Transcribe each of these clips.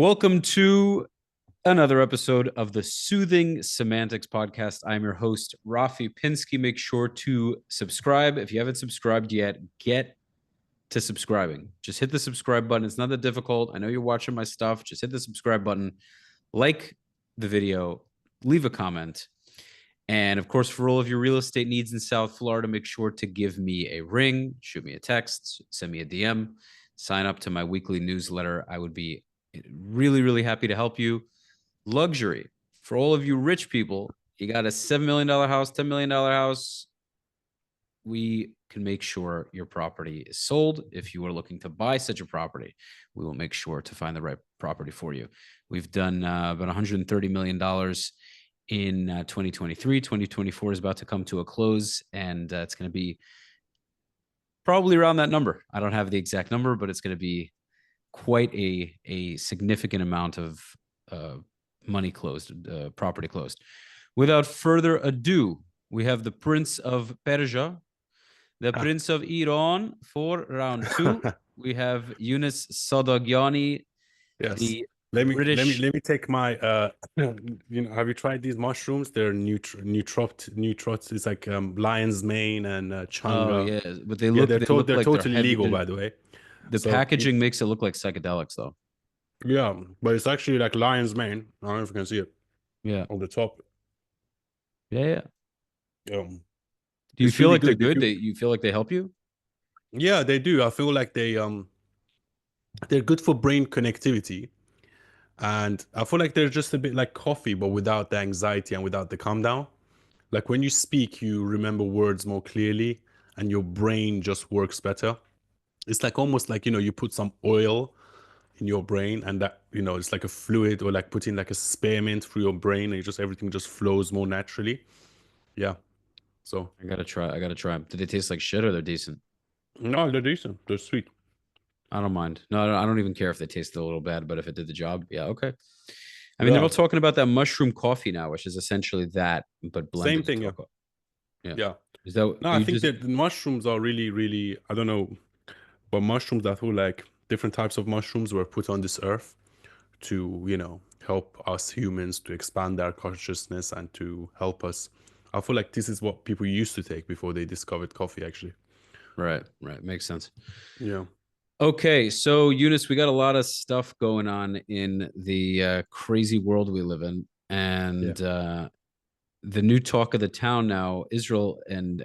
Welcome to another episode of the Soothing Semantics podcast. I'm your host, Rafi Pinsky. Make sure to subscribe. If you haven't subscribed yet, get to subscribing. Just hit the subscribe button. It's not that difficult. I know you're watching my stuff. Just hit the subscribe button, like the video, leave a comment. And of course, for all of your real estate needs in South Florida, make sure to give me a ring, shoot me a text, send me a DM, sign up to my weekly newsletter. I would be really, really happy to help you. Luxury. For all of you rich people, you got a $7 million house, $10 million house. We can make sure your property is sold. If you are looking to buy such a property, we will make sure to find the right property for you. We've done about $130 million in 2023. 2024 is about to come to a close, and it's going to be probably around that number. I don't have the exact number, but it's going to be quite a significant amount of money closed, property closed. Without further ado, we have the Prince of Persia, the Prince of Iran for round two. We have Younes Sadaghiani. Yes. Let me take my have you tried these mushrooms? They're neutrots. It's like lion's mane and changa. Oh yeah, but they look they're like totally legal, by the way. The packaging makes it look like psychedelics, though. Yeah, but it's actually like lion's mane. I don't know if you can see it. Yeah, on the top. Yeah. Do you feel like they're good? You feel like they help you? Yeah, they do. I feel like they're good for brain connectivity. And I feel like they're just a bit like coffee, but without the anxiety and without the calm down. Like when you speak, you remember words more clearly and your brain just works better. It's like almost like, you put some oil in your brain and that, it's like a fluid, or like putting like a spearmint through your brain and everything just flows more naturally. Yeah. So I gotta try them. Do they taste like shit or they're decent? No, they're decent. They're sweet. I don't mind. No, I don't even care if they taste a little bad, but if it did the job, yeah, okay. I mean, they're all talking about that mushroom coffee now, which is essentially that, but blended. Same thing, yeah. Yeah. Is that? No, I think that the mushrooms are really, really, I don't know, but mushrooms, I feel like different types of mushrooms were put on this earth to, help us humans to expand our consciousness and to help us. I feel like this is what people used to take before they discovered coffee, actually. Right. Makes sense. Yeah. Okay, so Younes, we got a lot of stuff going on in the crazy world we live in, and the new talk of the town now, Israel and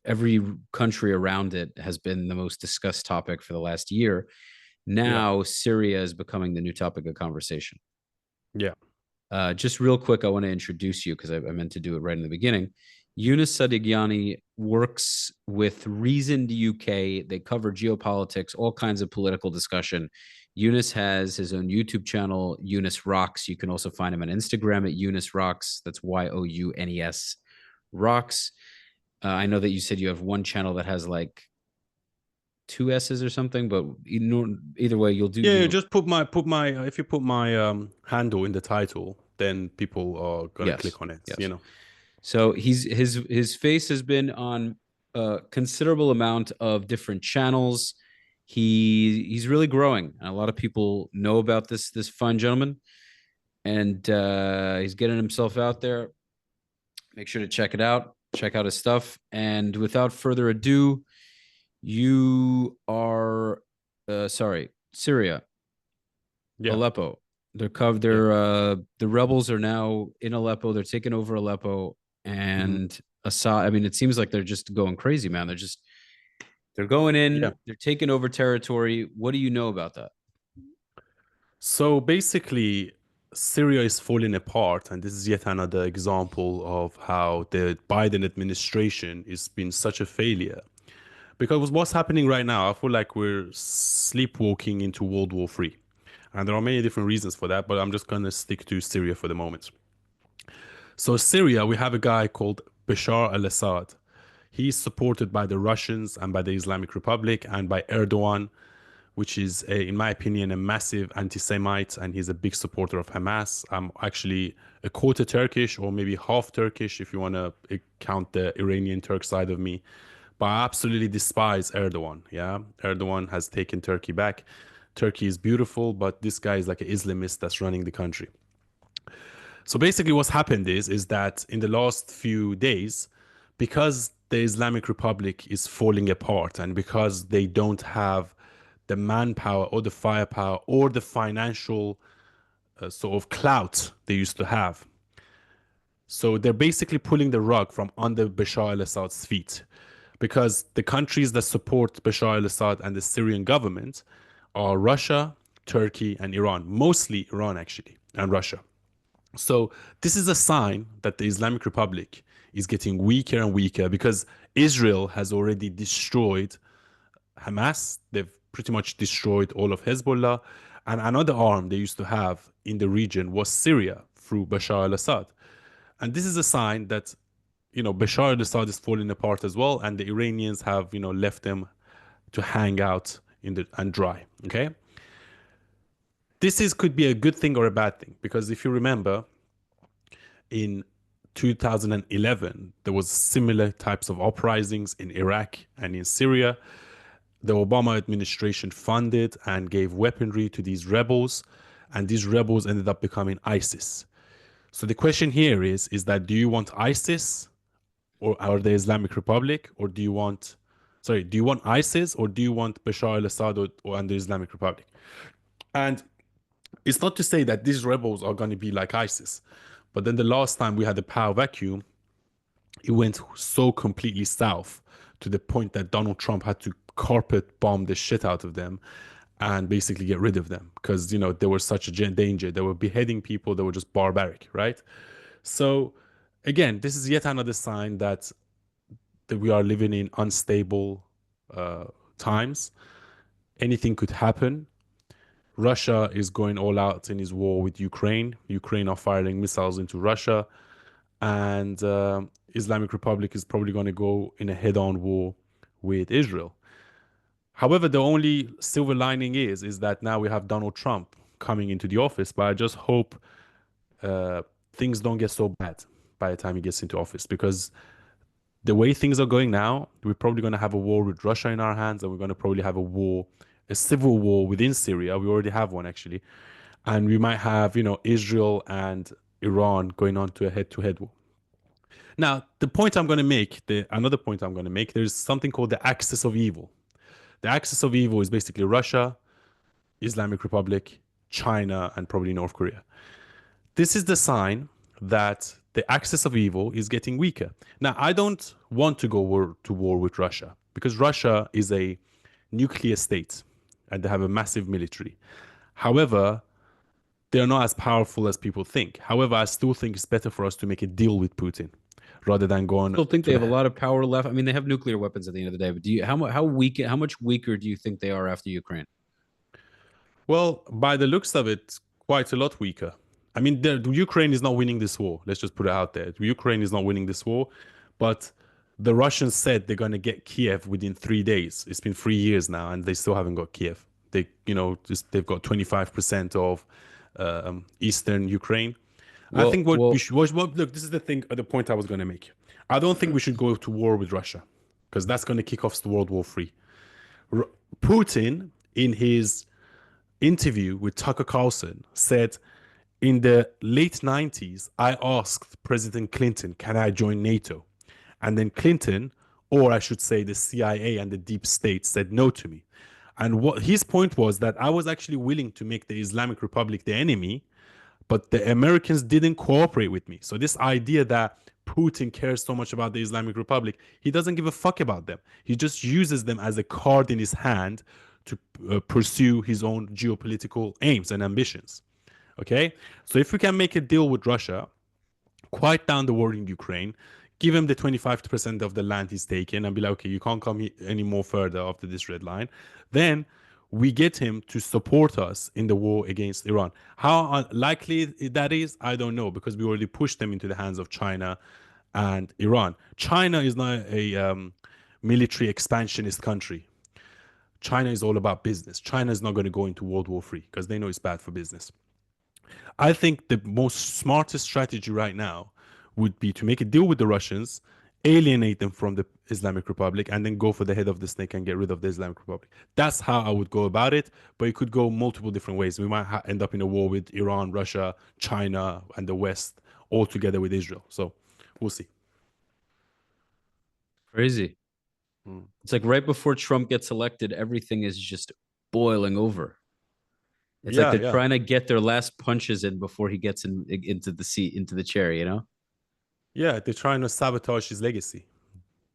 every country around it has been the most discussed topic for the last year. Now Syria is becoming the new topic of conversation. Yeah. Just real quick, I want to introduce you because I meant to do it right in the beginning. Younes Sadaghiani works with Reasoned UK. They cover geopolitics, all kinds of political discussion. Younes has his own YouTube channel, Younes Rocks. You can also find him on Instagram at Younes Rocks. That's YOUNES Rocks. I know that you said you have one channel that has like two S's or something, but either way, you'll do. Yeah, just put my if you put my handle in the title, then people are gonna click on it. Yes. So his face has been on a considerable amount of different channels. He's really growing, and a lot of people know about this fine gentleman, and he's getting himself out there. Make sure to check it out. Check out his stuff. And without further ado, you are Syria, Aleppo. They're covered. The rebels are now in Aleppo. They're taking over Aleppo. And Assad, I mean, it seems like they're just going crazy, man. They're going in, they're taking over territory. What do you know about that? So basically, Syria is falling apart, and this is yet another example of how the Biden administration has been such a failure. Because what's happening right now, I feel like we're sleepwalking into World War III. And there are many different reasons for that, but I'm just going to stick to Syria for the moment. So Syria, we have a guy called Bashar al-Assad. He's supported by the Russians and by the Islamic Republic and by Erdogan, which is, in my opinion, a massive anti-Semite, and he's a big supporter of Hamas. I'm actually a quarter Turkish, or maybe half Turkish, if you want to count the Iranian Turk side of me. But I absolutely despise Erdogan. Yeah, Erdogan has taken Turkey back. Turkey is beautiful, but this guy is like an Islamist that's running the country. So basically, what's happened is that in the last few days, because the Islamic Republic is falling apart, and because they don't have the manpower or the firepower or the financial sort of clout they used to have, so they're basically pulling the rug from under Bashar al-Assad's feet, because the countries that support Bashar al-Assad and the Syrian government are Russia, Turkey, and Iran. Mostly Iran, actually, and Russia. So this is a sign that the Islamic Republic is getting weaker and weaker, because Israel has already destroyed Hamas. They've pretty much destroyed all of Hezbollah. And another arm they used to have in the region was Syria through Bashar al-Assad. And this is a sign that, Bashar al-Assad is falling apart as well, and the Iranians have, left them to hang out and dry. Okay. Could be a good thing or a bad thing, because if you remember, in 2011, there was similar types of uprisings in Iraq and in Syria. The Obama administration funded and gave weaponry to these rebels, and these rebels ended up becoming ISIS. So the question here is that, do you want ISIS or the Islamic Republic, or do you want ISIS, or do you want Bashar al-Assad and the Islamic Republic? And it's not to say that these rebels are going to be like ISIS, but then the last time we had a power vacuum, it went so completely south to the point that Donald Trump had to carpet bomb the shit out of them and basically get rid of them, because they were such a danger. They were beheading people. They were just barbaric, right? So again, this is yet another sign that we are living in unstable times. Anything could happen. Russia is going all out in his war with Ukraine. Ukraine are firing missiles into Russia, and Islamic Republic is probably going to go in a head-on war with Israel. However, the only silver lining is that now we have Donald Trump coming into the office, but I just hope things don't get so bad by the time he gets into office, because the way things are going now, we're probably going to have a war with Russia in our hands, and we're going to probably have a civil war within Syria. We already have one, actually. And we might have, Israel and Iran going on to a head-to-head war. Now, another point I'm going to make, there's something called the axis of evil. The axis of evil is basically Russia, Islamic Republic, China, and probably North Korea. This is the sign that the axis of evil is getting weaker. Now, I don't want to go to war with Russia, because Russia is a nuclear state and they have a massive military. However, they're not as powerful as people think. However, I still think it's better for us to make a deal with Putin rather than going. I still think they have a lot of power left. I mean, they have nuclear weapons at the end of the day, but how much weaker do you think they are after Ukraine? Well, by the looks of it, quite a lot weaker. I mean, Ukraine is not winning this war. Let's just put it out there. Ukraine is not winning this war, but the Russians said they're going to get Kiev within 3 days. It's been 3 years now, and they still haven't got Kiev. They've got 25% of eastern Ukraine. Well, I think we should look. This is the point I was going to make. I don't think we should go to war with Russia, because that's going to kick off the World War III. Putin, in his interview with Tucker Carlson, said, in the late 90s, I asked President Clinton, can I join NATO? And then Clinton, or I should say the CIA and the deep state, said no to me. And what his point was that I was actually willing to make the Islamic Republic the enemy, but the Americans didn't cooperate with me. So this idea that Putin cares so much about the Islamic Republic, he doesn't give a fuck about them. He just uses them as a card in his hand to pursue his own geopolitical aims and ambitions. Okay? So if we can make a deal with Russia, quiet down the war in Ukraine, give him the 25% of the land he's taken, and be like, okay, you can't come any more further after this red line, then we get him to support us in the war against Iran. How likely that is, I don't know, because we already pushed them into the hands of China and Iran. China is not a military expansionist country. China is all about business. China is not going to go into World War III because they know it's bad for business. I think the most smartest strategy right now would be to make a deal with the Russians alienate them from the Islamic Republic, and then go for the head of the snake and get rid of the Islamic Republic. That's how I would go about it. But it could go multiple different ways. We might end up in a war with Iran, Russia, China, and the West all together with Israel. So we'll see. Crazy. Mm. It's like right before Trump gets elected, everything is just boiling over. It's like Yeah, they're yeah, trying to get their last punches in before he gets into the seat, into the chair, you know? yeah. They're trying to sabotage his legacy.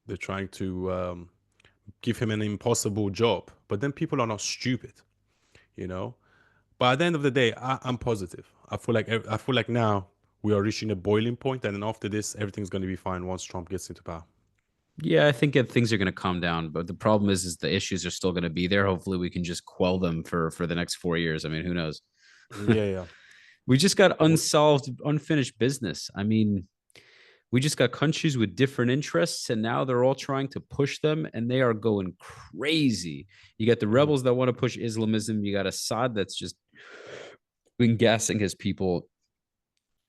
They're trying to give him an impossible job. But then people are not stupid, you know. But at the end of the day, I'm positive. I feel like now we are reaching a boiling point, and then after this, everything's going to be fine once Trump gets into power. Yeah, I think things are going to calm down, but the problem is the issues are still going to be there. Hopefully, we can just quell them for the next 4 years. I mean, who knows? Yeah, yeah. We just got Well, unsolved, unfinished business. I mean, we just got countries with different interests, and now they're all trying to push them, and they are going crazy. You got the mm, rebels that want to push Islamism. You got Assad that's just been gassing his people.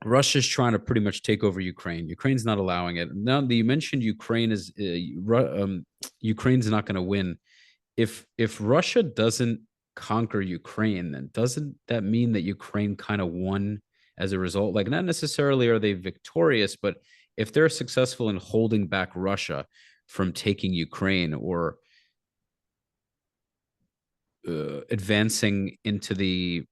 Russia's trying to pretty much take over Ukraine. Ukraine's not allowing it. Now that you mentioned Ukraine is Ukraine's not going to win. If Russia doesn't conquer Ukraine, then doesn't that mean that Ukraine kind of won as a result? Like not necessarily are they victorious, but if they're successful in holding back Russia from taking Ukraine or advancing into the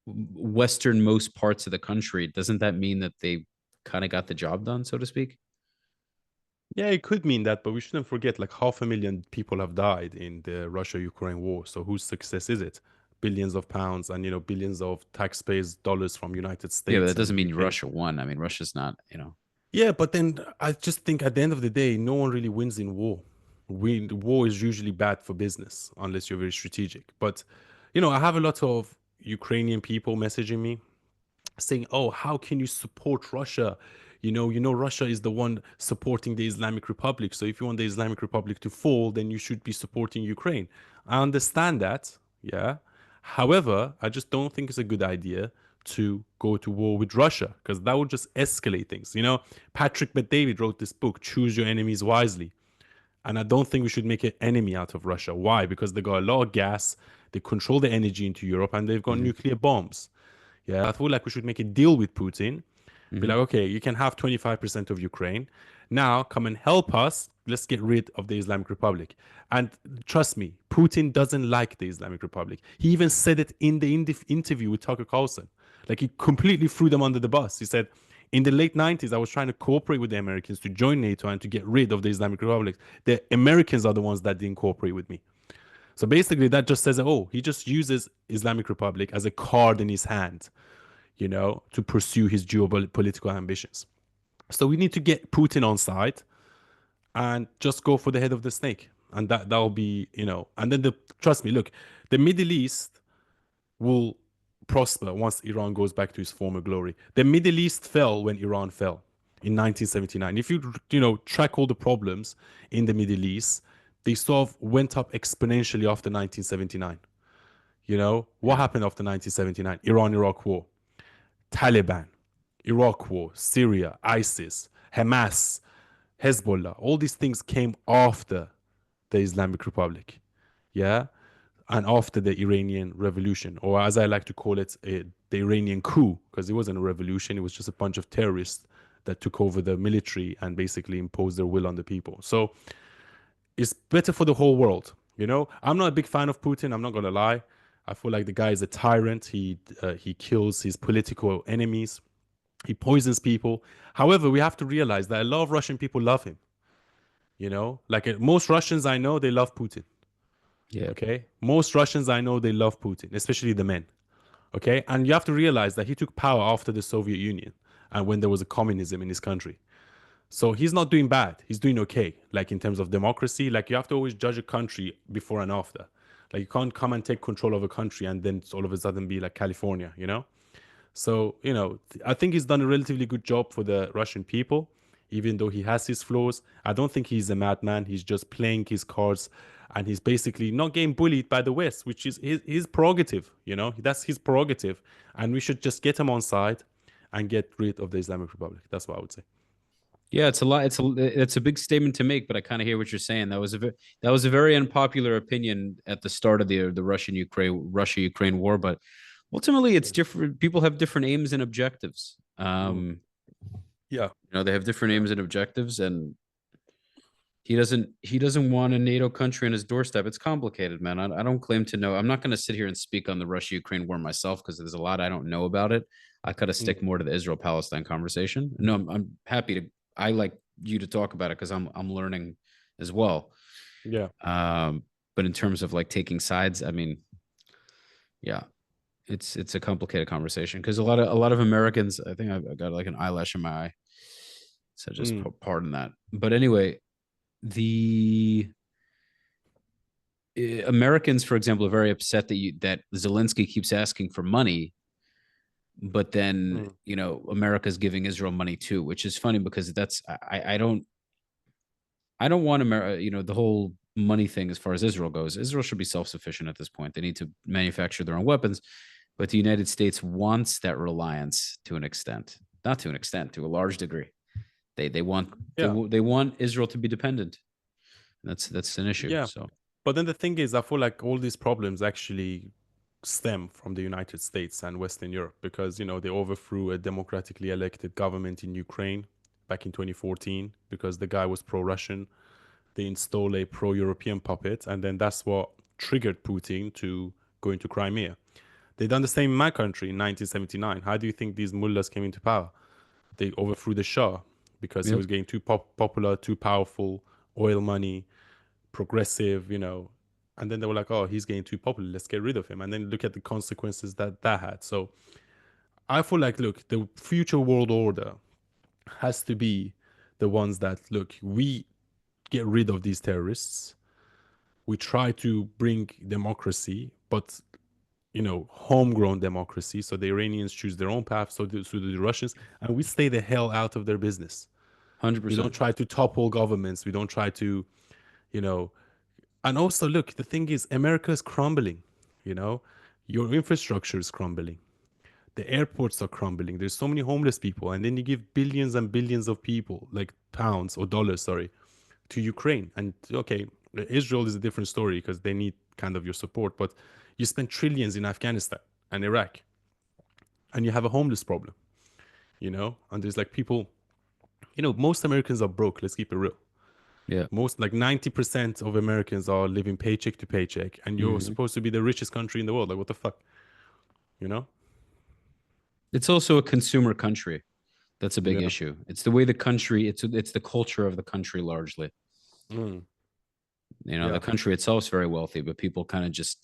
westernmost parts of the country, doesn't that mean that they kind of got the job done, so to speak? yeah, it could mean that, but we shouldn't forget like 500,000 people have died in the Russia-Ukraine war. So whose success is it? Billions of pounds and billions of taxpayers' dollars from United Yeah, but States that and doesn't the mean UK. Russia won. I mean, Russia's not, you know. Yeah, but then I just think at the end of the day, no one really wins in war. War is usually bad for business unless you're very strategic. But I have a lot of Ukrainian people messaging me saying, "Oh, how can you support Russia? Russia is the one supporting the Islamic Republic. So if you want the Islamic Republic to fall, then you should be supporting Ukraine." I understand that, yeah. However, I just don't think it's a good idea to go to war with Russia because that would just escalate things. Patrick Bet-David wrote this book, Choose Your Enemies Wisely. And I don't think we should make an enemy out of Russia. Why? Because they got a lot of gas, they control the energy into Europe, and they've got Mm-hmm. nuclear bombs. Yeah, I feel like we should make a deal with Putin. Be Mm-hmm. like, okay, you can have 25% of Ukraine. Now come and help us. Let's get rid of the Islamic Republic. And trust me, Putin doesn't like the Islamic Republic. He even said it in the interview with Tucker Carlson. Like he completely threw them under the bus. He said, in the late 90s, I was trying to cooperate with the Americans to join NATO and to get rid of the Islamic Republic. The Americans are the ones that didn't cooperate with me. So basically, that just says, oh, he just uses Islamic Republic as a card in his hand, to pursue his geopolitical ambitions. So we need to get Putin on side and just go for the head of the snake. And that'll be, and then trust me, look, the Middle East will prosper once Iran goes back to its former glory. The Middle East fell when Iran fell in 1979. If you track all the problems in the Middle East, they sort of went up exponentially after 1979. What Yeah. happened after 1979? Iran-Iraq war, Taliban, Iraq war, Syria, ISIS, Hamas, Hezbollah. All these things came after the Islamic Republic. Yeah. And after the Iranian Revolution, or as I like to call it, the Iranian coup, because it wasn't a revolution, it was just a bunch of terrorists that took over the military and basically imposed their will on the people. So it's better for the whole world. I'm not a big fan of Putin. I'm not gonna lie. I feel like the guy is a tyrant. He kills his political enemies. He poisons people. However, we have to realize that a lot of Russian people love him. Like most Russians I know, they love Putin. Yeah. Okay, most Russians I know, they love Putin, especially the men. Okay, and you have to realize that he took power after the Soviet Union and when there was a communism in his country. So he's not doing bad. He's doing okay. Like in terms of democracy, like you have to always judge a country before and after. Like you can't come and take control of a country and then all of a sudden be like California. So, I think he's done a relatively good job for the Russian people, even though he has his flaws. I don't think he's a madman. He's just playing his cards and he's basically not getting bullied by the West, which is his prerogative. That's his prerogative. And we should just get him on side and get rid of the Islamic Republic. That's what I would say. Yeah, it's a lot. It's a big statement to make, but I kind of hear what you're saying. That was a very unpopular opinion at the start of the Russia Ukraine war, but ultimately it's Mm. different. People have different aims and objectives. Mm. Yeah, They have different yeah. aims and objectives, and he doesn't want a NATO country on his doorstep. It's complicated, man. I don't claim to know. I'm not going to sit here and speak on the Russia Ukraine war myself because there's a lot I don't know about it. I kind of stick Mm. more to the Israel Palestine conversation. No, I'm happy to. I like you to talk about it because I'm learning as well. Yeah. Um, but in terms of like taking sides, I mean, yeah, it's a complicated conversation because a lot of Americans. I think I got like an eyelash in my eye, so just Mm. pardon that. But anyway, the Americans, for example, are very upset that Zelensky keeps asking for money, but then Mm. America's giving Israel money too, which is funny because I don't want America, the whole money thing as far as Israel goes. Israel should be self sufficient at this point. They need to manufacture their own weapons, but the United States wants that reliance to an extent, not to an extent, to a large degree. They want they, Yeah. they want Israel to be dependent. That's an issue. Yeah. So But then the thing is, I feel like all these problems actually stem from the United States and Western Europe because, they overthrew a democratically elected government in Ukraine back in 2014 because the guy was pro-Russian. They installed a pro-European puppet, and then that's what triggered Putin to go into Crimea. They done the same in my country in 1979. How do you think these mullahs came into power? They overthrew the Shah because he yep, was getting too popular, too powerful, oil money, progressive, and then they were like, oh, he's getting too popular. Let's get rid of him. And then look at the consequences that had. So I feel like, look, the future world order has to be the ones that, look, we get rid of these terrorists. We try to bring democracy, but homegrown democracy. So the Iranians choose their own path, so do the Russians, and we stay the hell out of their business. hundred We don't percent. try to topple governments. We don't try to, you know, and also look, the thing is, America is crumbling. You know, your infrastructure is crumbling. The airports are crumbling. There's so many homeless people, and then you give billions and billions of people, like pounds or dollars, sorry, to Ukraine. And okay, Israel is a different story because they need kind of your support, but you spend trillions in Afghanistan and Iraq, and you have a homeless problem, and there's like people, most Americans are broke. Let's keep it real. Yeah. Most, like 90% of Americans are living paycheck to paycheck, and you're Mhm. supposed to be the richest country in the world. Like, what the fuck, you know? It's also a consumer country. That's a big Yeah. issue. It's the way the country. It's the culture of the country largely. Mm. The Yeah. country itself is very wealthy, but people kind of just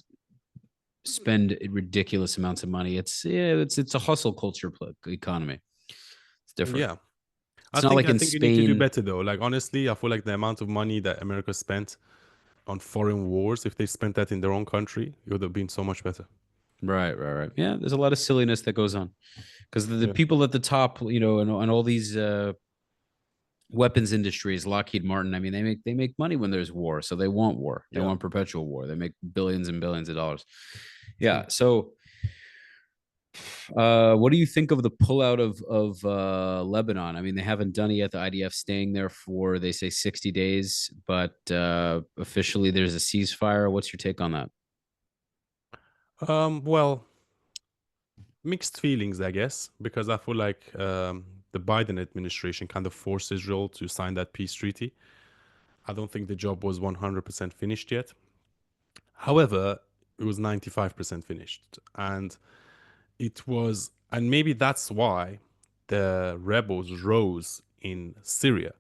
spend ridiculous amounts of money. It's a hustle culture economy. It's different. Yeah. I It's not think like I in think you need to do Spain. better though. Like, honestly, I feel like the amount of money that America spent on foreign wars, if they spent that in their own country, it would have been so much better. Right, right, right. Yeah, there's a lot of silliness that goes on because the Yeah. people at the top, and all these weapons industries, Lockheed Martin. I mean, they make money when there's war, so they want war. They Yeah. want perpetual war. They make billions and billions of dollars. Yeah. True. So, what do you think of the pullout of Lebanon? I mean, they haven't done it yet. The IDF staying there for they say 60 days, but officially there's a ceasefire. What's your take on that? Well, mixed feelings, I guess, because I feel like the Biden administration kind of forced Israel to sign that peace treaty. I don't think the job was 100% finished yet. However, it was 95% finished. And maybe that's why the rebels rose in Syria.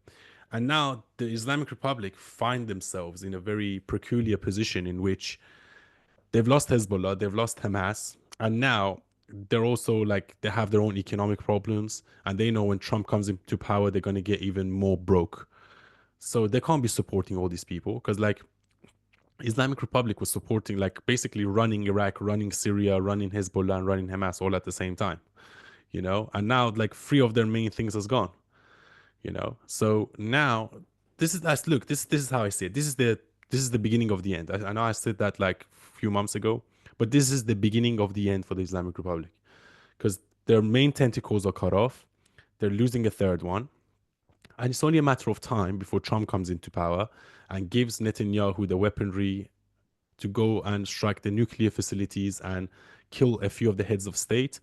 And now the Islamic Republic find themselves in a very peculiar position in which they've lost Hezbollah, they've lost Hamas, and now they're also like they have their own economic problems, and they know when Trump comes into power, they're going to get even more broke. So they can't be supporting all these people because like Islamic Republic was supporting like basically running Iraq, running Syria, running Hezbollah, and running Hamas all at the same time, And now like three of their main things has gone. So now this is how I see it. This is the beginning of the end. I know I said that like a few months ago, but this is the beginning of the end for the Islamic Republic because their main tentacles are cut off. They're losing a third one, and it's only a matter of time before Trump comes into power and gives Netanyahu the weaponry to go and strike the nuclear facilities and kill a few of the heads of state.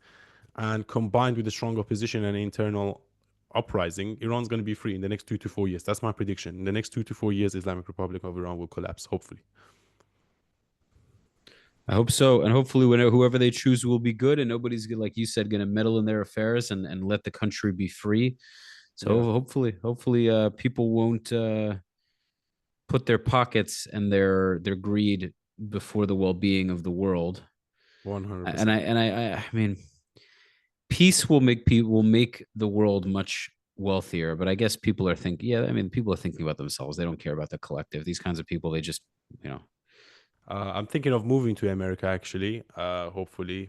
And combined with the strong opposition and internal uprising, Iran's going to be free in the next 2 to 4 years. That's my prediction. In the next 2 to 4 years, Islamic Republic of Iran will collapse, hopefully. I hope so, and hopefully, whoever they choose will be good, and nobody's like you said going to meddle in their affairs and let the country be free. So Yeah, hopefully, people won't put their pockets and their greed before the well being of the world. And 100%. I mean, peace will make the world much wealthier. But I guess people are thinking, yeah, I mean, people are thinking about themselves. They don't care about the collective. These kinds of people, they just, you know, I'm thinking of moving to America actually, hopefully.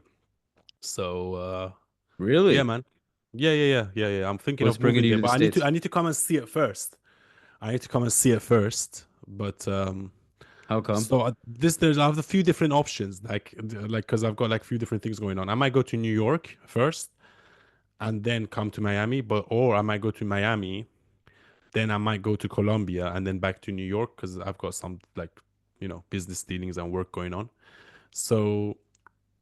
So, yeah, really, man. Yeah. I'm thinking what's of bringing moving you there, to the but states? I need to come and see it first. I need to come and see it first. But How come? so I have a few different options, like because I've got like a few different things going on. I might go to New York first and then come to Miami, or I might go to Miami, then I might go to Colombia and then back to New York because I've got some like business dealings and work going on. So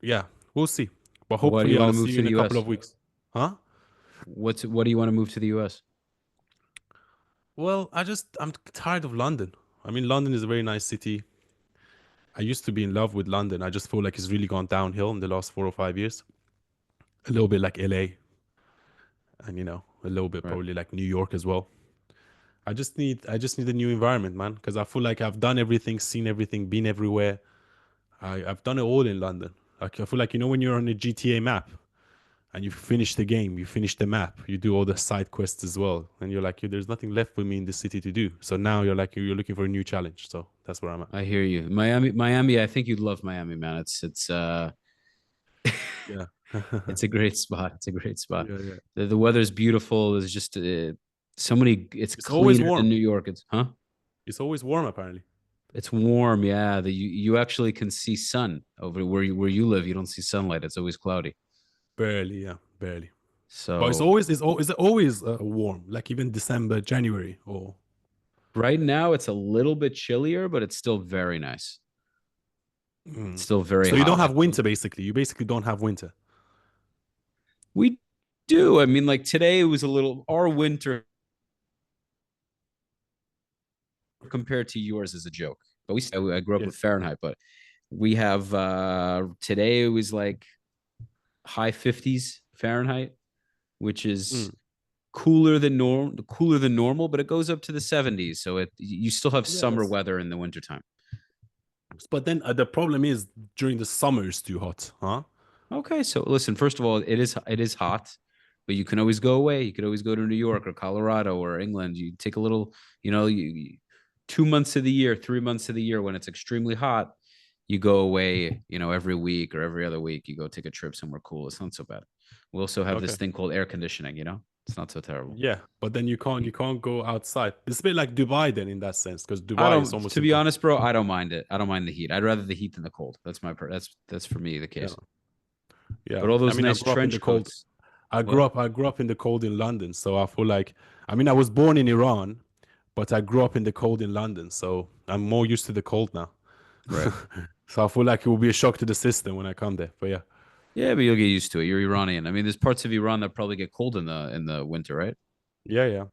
yeah, we'll see. But Why do you hopefully want to I'll see move you to in the a couple U.S.? of weeks. Huh? What do you want to move to the U.S.? Well, I'm tired of London. I mean, London is a very nice city. I used to be in love with London. I just feel like it's really gone downhill in the last 4 or 5 years. A little bit like LA, and a little bit Right. probably like New York as well. I just need a new environment, man, because I feel like I've done everything, seen everything, been everywhere. I've done it all in London. Like I feel like when you're on a GTA map and you finish the game, you finish the map, you do all the side quests as well, and you're like, there's nothing left for me in this city to do. So now you're looking for a new challenge. So that's where I'm at. I hear you. Miami. I think you'd love Miami, man. It's Yeah. it's a great spot. It's a great spot. Yeah, yeah. The weather's beautiful. There's just so many. It's It's always cleaner than warm. New York. It's always warm apparently. It's warm. Yeah. You actually can see sun over where you live. You don't see sunlight. It's always cloudy. Barely, yeah, barely. But So is it always warm? Like even December, January, or right now it's a little bit chillier, but it's still very nice. It's mm. still very So you don't hot. Like have winter basically. You basically don't have winter. we do. I mean, like today it was a little. Our winter compared to yours is a joke. But I grew up Yeah. with Fahrenheit, but we have today it was like high 50s Fahrenheit, which is Mm. cooler than normal, but it goes up to the 70s. So you still have summer Yes. weather in the wintertime. But then the problem is during the summer it's too hot, huh? Okay, so listen, first of all, it is hot, but you can always go away. You could always go to New York or Colorado or England. You take a little, 2 months of the year, 3 months of the year when it's extremely hot, you go away, every week or every other week, you go take a trip somewhere cool. It's not so bad. We also have this Okay. thing called air conditioning. It's not so terrible. Yeah, but then you can't go outside. It's a bit like Dubai then in that sense, because I Dubai is don't, almost to be impossible. honest, bro, I don't mind it. I don't mind the heat. I'd rather the heat than the cold. That's for me the Yeah, case. yeah. But all I those mean, I nice grew up in the trench cold. coats. I grew What? up. I grew up in the cold in London, so I feel like. I mean, I was born in Iran, but I grew up in the cold in London, so I'm more used to the cold now. Right. So I feel like it will be a shock to the system when I come there. But yeah, Yeah, but you'll get used to it. You're Iranian. I mean, there's parts of Iran that probably get cold in the winter, right? yeah,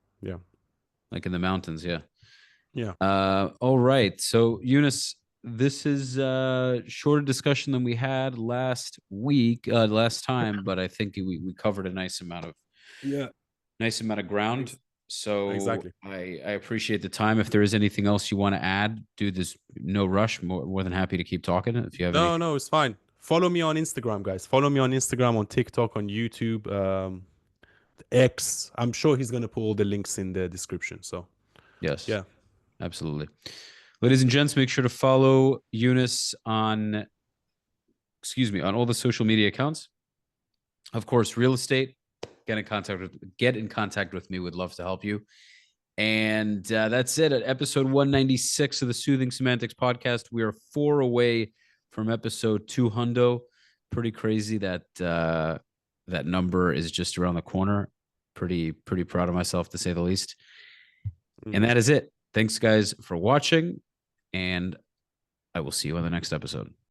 Like in the mountains, yeah. yeah. All right. So Eunice, this is a shorter discussion than we had last time, but I think we covered a Yeah, nice amount of ground. ex- So exactly. I appreciate the time. If there is anything else you want to add, dude, there's no rush. More than happy to keep talking. If you have No, anything, no, it's fine. Follow me on Instagram, guys. Follow me on Instagram, on TikTok, on YouTube, X. I'm sure he's gonna put all the links in the description. So yes, yeah, absolutely. Ladies and gents, make sure to follow Eunice on all the social media accounts. Of course, real estate. Get in contact with me. Would love to help you. And that's it at episode 196 of the Soothing Semantics podcast. We are 4 away from episode 200. Pretty crazy that that number is just around the corner. Pretty proud of myself to say the least. And Mhm. that is it. Thanks, guys, for watching. And I will see you on the next episode.